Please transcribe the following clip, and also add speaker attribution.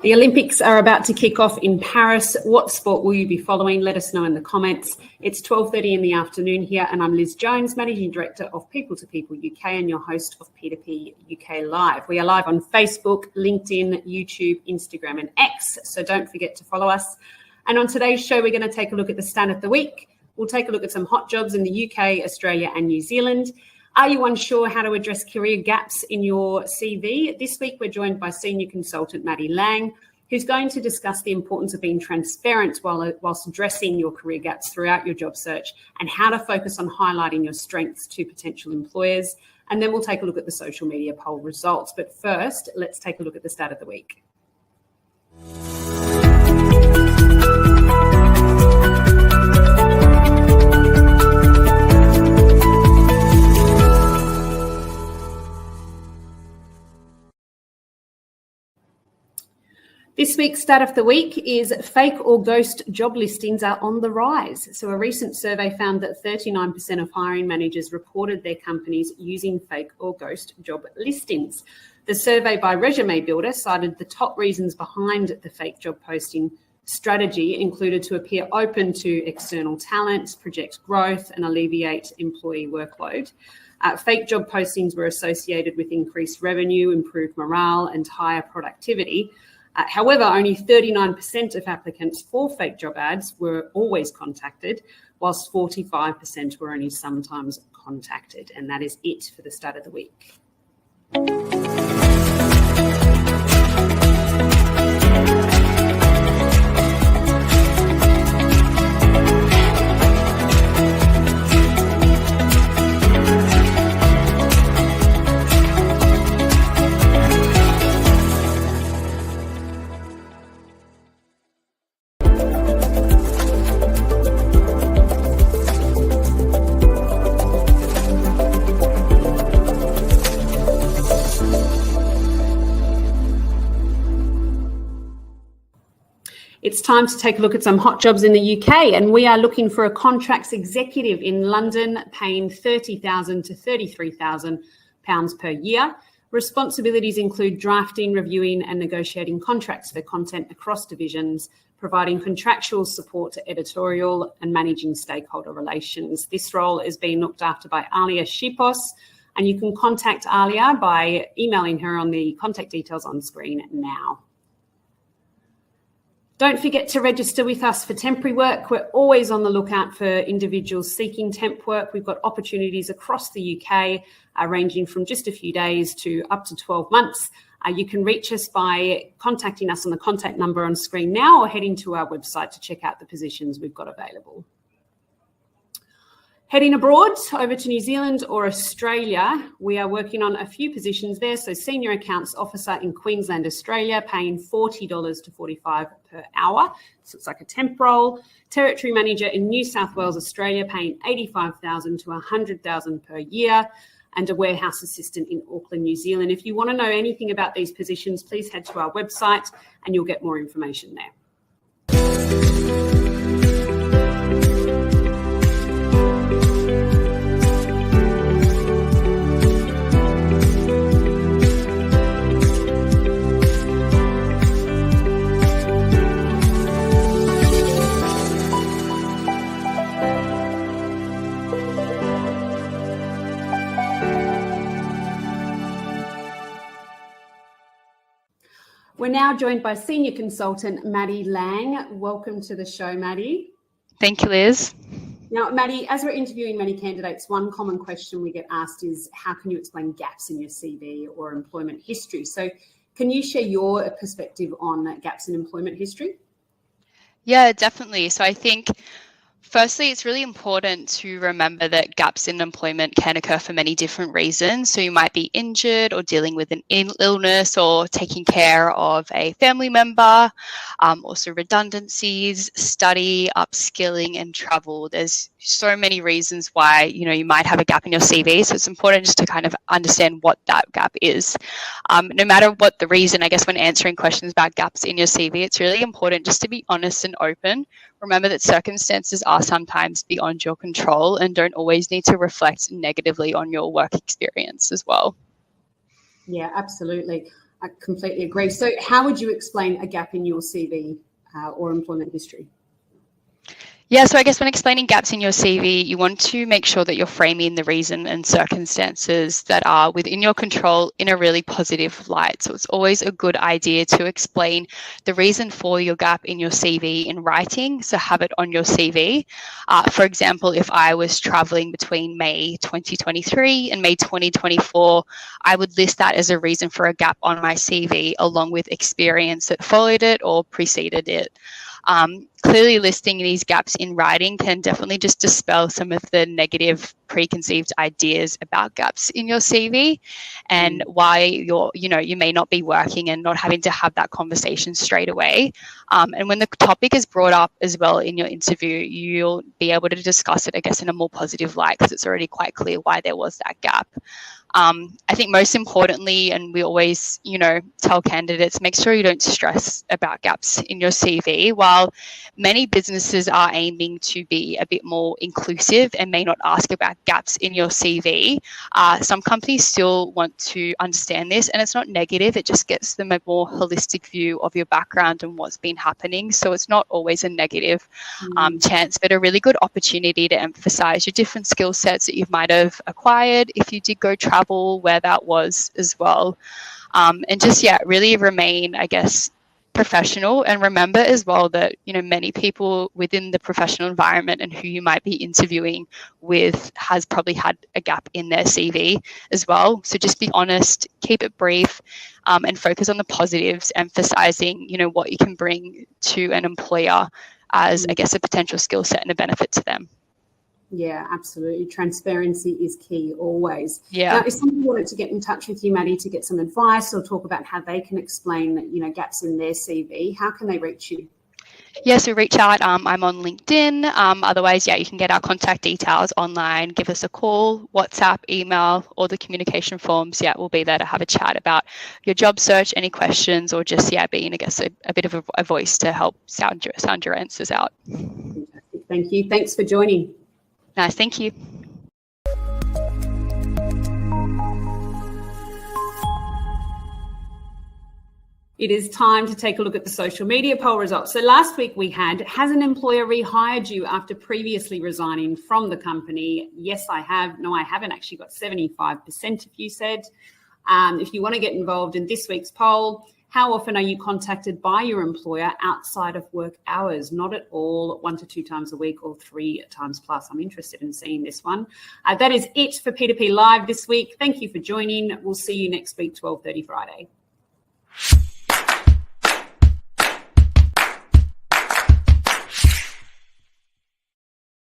Speaker 1: The Olympics are about to kick off in Paris. What sport will you be following? Let us know in the comments. It's 12:30 in the afternoon here, and I'm Liz Jones, Managing Director of People to People UK and your host of P2P UK Live. We are live on Facebook, LinkedIn, YouTube, Instagram and X, so don't forget to follow us. And on today's show, we're going to take a look at the stat of the week. We'll take a look at some hot jobs in the UK, Australia and New Zealand. Are you unsure how to address career gaps in your CV? This week, we're joined by Senior Consultant Maddy Laing, who's going to discuss the importance of being transparent whilst addressing your career gaps throughout your job search and how to focus on highlighting your strengths to potential employers. And then we'll take a look at the social media poll results. But first, let's take a look at the stat of the week. This week's stat of the week is fake or ghost job listings are on the rise. So a recent survey found that 39% of hiring managers reported their companies using fake or ghost job listings. The survey by Resume Builder cited the top reasons behind the fake job posting strategy included to appear open to external talent, project growth and alleviate employee workload. Fake job postings were associated with increased revenue, improved morale and higher productivity. However, only 39% of applicants for fake job ads were always contacted, whilst 45% were only sometimes contacted. And that is it for the stat of the week. It's time to take a look at some hot jobs in the UK, and we are looking for a contracts executive in London paying £30,000 to £33,000 per year. Responsibilities include drafting, reviewing and negotiating contracts for content across divisions, providing contractual support to editorial and managing stakeholder relations. This role is being looked after by Alia Shipos, and you can contact Alia by emailing her on the contact details on screen now. Don't forget to register with us for temporary work. We're always on the lookout for individuals seeking temp work. We've got opportunities across the UK, ranging from just a few days to up to 12 months. You can reach us by contacting us on the contact number on screen now or heading to our website to check out the positions we've got available. Heading abroad over to New Zealand or Australia, we are working on a few positions there. So Senior Accounts Officer in Queensland, Australia, paying $40 to $45 per hour. So it's like a temp role. Territory Manager in New South Wales, Australia, paying $85,000 to $100,000 per year. And a Warehouse Assistant in Auckland, New Zealand. If you want to know anything about these positions, please head to our website and you'll get more information there. We're now joined by Senior Consultant Maddy Laing. Welcome to the show, Maddy.
Speaker 2: Thank you, Liz.
Speaker 1: Now, Maddy, as we're interviewing many candidates, one common question we get asked is, how can you explain gaps in your CV or employment history? So can you share your perspective on gaps in employment history?
Speaker 2: Yeah, definitely. So I think firstly, it's really important to remember that gaps in employment can occur for many different reasons. So you might be injured or dealing with an illness or taking care of a family member, also redundancies, study, upskilling and travel. There's so many reasons why, you might have a gap in your CV. So it's important just to kind of understand what that gap is. No matter what the reason, I guess when answering questions about gaps in your CV, it's really important just to be honest and open. Remember that circumstances are sometimes beyond your control and don't always need to reflect negatively on your work experience as well.
Speaker 1: Yeah, absolutely. I completely agree. So how would you explain a gap in your CV or employment history?
Speaker 2: Yeah, so I guess when explaining gaps in your CV, you want to make sure that you're framing the reason and circumstances that are within your control in a really positive light. So it's always a good idea to explain the reason for your gap in your CV in writing, so have it on your CV. For example, if I was traveling between May 2023 and May 2024, I would list that as a reason for a gap on my CV, along with experience that followed it or preceded it. Clearly listing these gaps in writing can definitely just dispel some of the negative preconceived ideas about gaps in your CV and why you may not be working and not having to have that conversation straight away. And when the topic is brought up as well in your interview, you'll be able to discuss it, I guess, in a more positive light because it's already quite clear why there was that gap. I think most importantly, and we always, tell candidates, make sure you don't stress about gaps in your CV. While many businesses are aiming to be a bit more inclusive and may not ask about gaps in your CV, some companies still want to understand this, and it's not negative. It just gets them a more holistic view of your background and what's been happening. So it's not always a negative chance, but a really good opportunity to emphasize your different skill sets that you might have acquired if you did go travel, where that was as well. And just, really remain, I guess, professional, and remember as well that, many people within the professional environment and who you might be interviewing with has probably had a gap in their CV as well. So just be honest, keep it brief, and focus on the positives, emphasizing, what you can bring to an employer as, I guess, a potential skill set and a benefit to them.
Speaker 1: Yeah, absolutely. Transparency is key always.
Speaker 2: Yeah.
Speaker 1: Now, if somebody wanted to get in touch with you, Maddy, to get some advice or talk about how they can explain, gaps in their CV, how can they reach you?
Speaker 2: Yeah, so reach out. I'm on LinkedIn. Otherwise, you can get our contact details online. Give us a call, WhatsApp, email, or the communication forms. We'll be there to have a chat about your job search, any questions, or just, being, I guess, a bit of a voice to help sound your answers out.
Speaker 1: Fantastic. Thank you. Thanks for joining.
Speaker 2: Nice. Thank you.
Speaker 1: It is time to take a look at the social media poll results. So last week we had, has an employer rehired you after previously resigning from the company? Yes, I have. No, I haven't. Actually got 75% of you said. If you want to get involved in this week's poll, how often are you contacted by your employer outside of work hours? Not at all, 1 to 2 times a week or 3 times plus. I'm interested in seeing this one. That is it for P2P Live this week. Thank you for joining. We'll see you next week, 12:30 Friday.